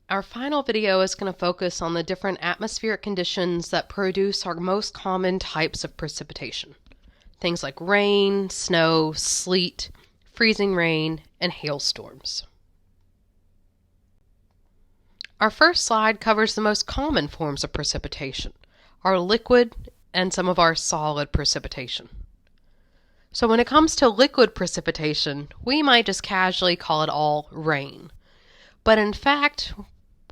Our final video is going to focus on the different atmospheric conditions that produce our most common types of precipitation. Things like rain, snow, sleet, freezing rain, and hailstorms. Our first slide covers the most common forms of precipitation, our liquid and some of our solid precipitation. So when it comes to liquid precipitation, we might just casually call it all rain. But in fact,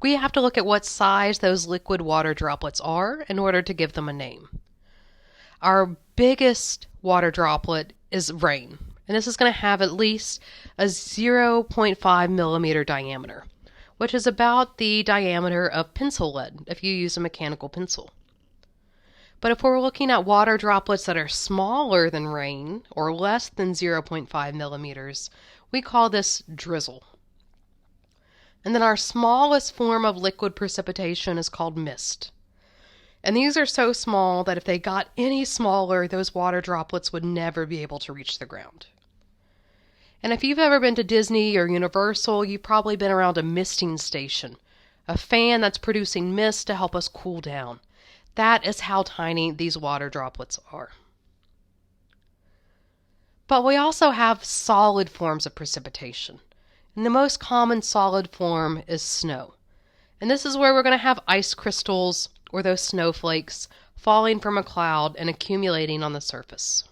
we have to look at what size those liquid water droplets are in order to give them a name. Our biggest water droplet is rain, and this is going to have at least a 0.5 millimeter diameter, which is about the diameter of pencil lead if you use a mechanical pencil. But if we're looking at water droplets that are smaller than rain, or less than 0.5 millimeters, we call this drizzle. And then our smallest form of liquid precipitation is called mist. And these are so small that if they got any smaller, those water droplets would never be able to reach the ground. And if you've ever been to Disney or Universal, you've probably been around a misting station, a fan that's producing mist to help us cool down. That is how tiny these water droplets are. But we also have solid forms of precipitation. And the most common solid form is snow. And this is where we're going to have ice crystals, or those snowflakes, falling from a cloud and accumulating on the surface.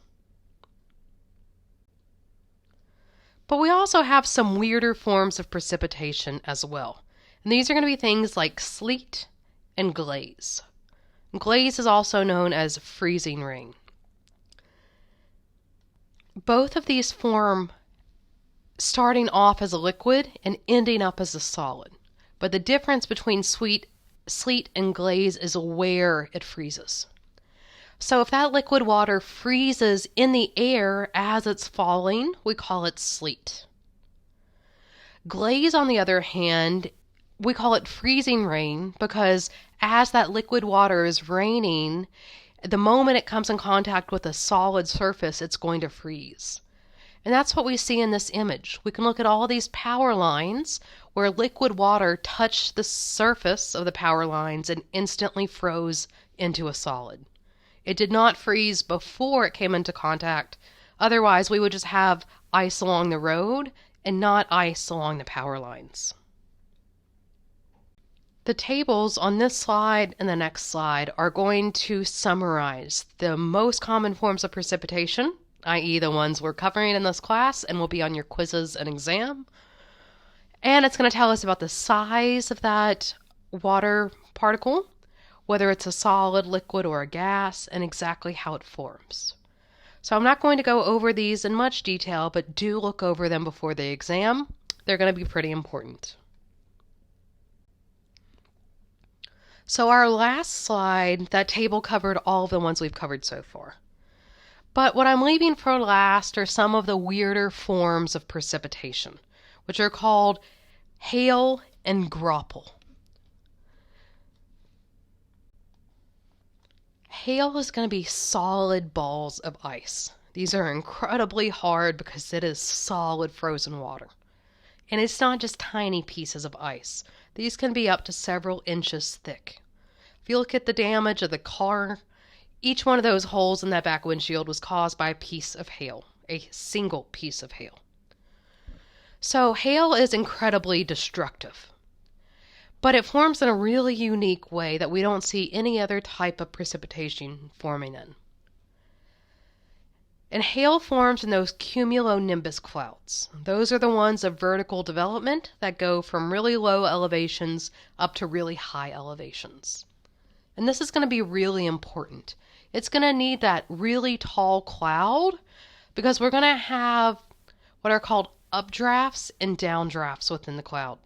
But we also have some weirder forms of precipitation as well. And these are going to be things like sleet and glaze. Glaze is also known as freezing rain. Both of these form starting off as a liquid and ending up as a solid. But the difference between sleet and glaze is where it freezes. So if that liquid water freezes in the air as it's falling, we call it sleet. Glaze, on the other hand, we call it freezing rain because as that liquid water is raining, the moment it comes in contact with a solid surface, it's going to freeze. And that's what we see in this image. We can look at all these power lines where liquid water touched the surface of the power lines and instantly froze into a solid. It did not freeze before it came into contact. Otherwise, we would just have ice along the road and not ice along the power lines. The tables on this slide and the next slide are going to summarize the most common forms of precipitation, i.e. the ones we're covering in this class and will be on your quizzes and exam. And it's going to tell us about the size of that water particle, whether it's a solid, liquid, or a gas, and exactly how it forms. So I'm not going to go over these in much detail, but do look over them before the exam. They're going to be pretty important. So our last slide, that table covered all of the ones we've covered so far. But what I'm leaving for last are some of the weirder forms of precipitation, which are called hail and graupel. Hail is going to be solid balls of ice. These are incredibly hard because it is solid frozen water. And it's not just tiny pieces of ice. These can be up to several inches thick. If you look at the damage of the car, each one of those holes in that back windshield was caused by a piece of hail, a single piece of hail. So hail is incredibly destructive. But it forms in a really unique way that we don't see any other type of precipitation forming in. And hail forms in those cumulonimbus clouds. Those are the ones of vertical development that go from really low elevations up to really high elevations. And this is going to be really important. It's going to need that really tall cloud because we're going to have what are called updrafts and downdrafts within the cloud.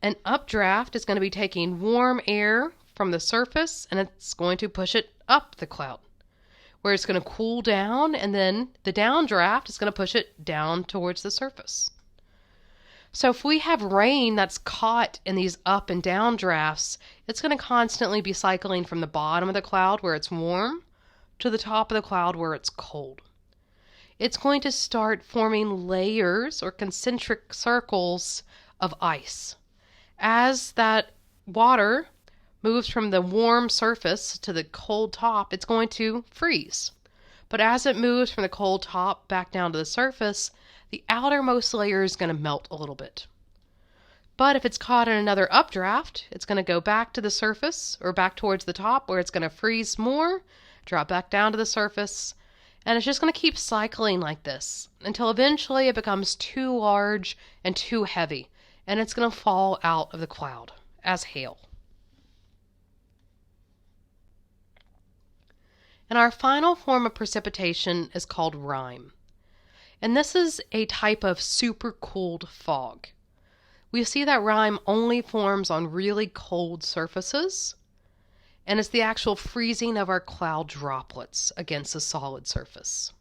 An updraft is going to be taking warm air from the surface and it's going to push it up the cloud, where it's going to cool down, and then the downdraft is going to push it down towards the surface. So if we have rain that's caught in these up and down drafts, it's going to constantly be cycling from the bottom of the cloud where it's warm to the top of the cloud where it's cold. It's going to start forming layers or concentric circles of ice. As that water moves from the warm surface to the cold top, it's going to freeze. But as it moves from the cold top back down to the surface, the outermost layer is going to melt a little bit. But if it's caught in another updraft, it's going to go back to the surface or back towards the top where it's going to freeze more, drop back down to the surface, and it's just going to keep cycling like this until eventually it becomes too large and too heavy, and it's going to fall out of the cloud as hail. And our final form of precipitation is called rime. And this is a type of supercooled fog. We see that rime only forms on really cold surfaces, and it's the actual freezing of our cloud droplets against a solid surface.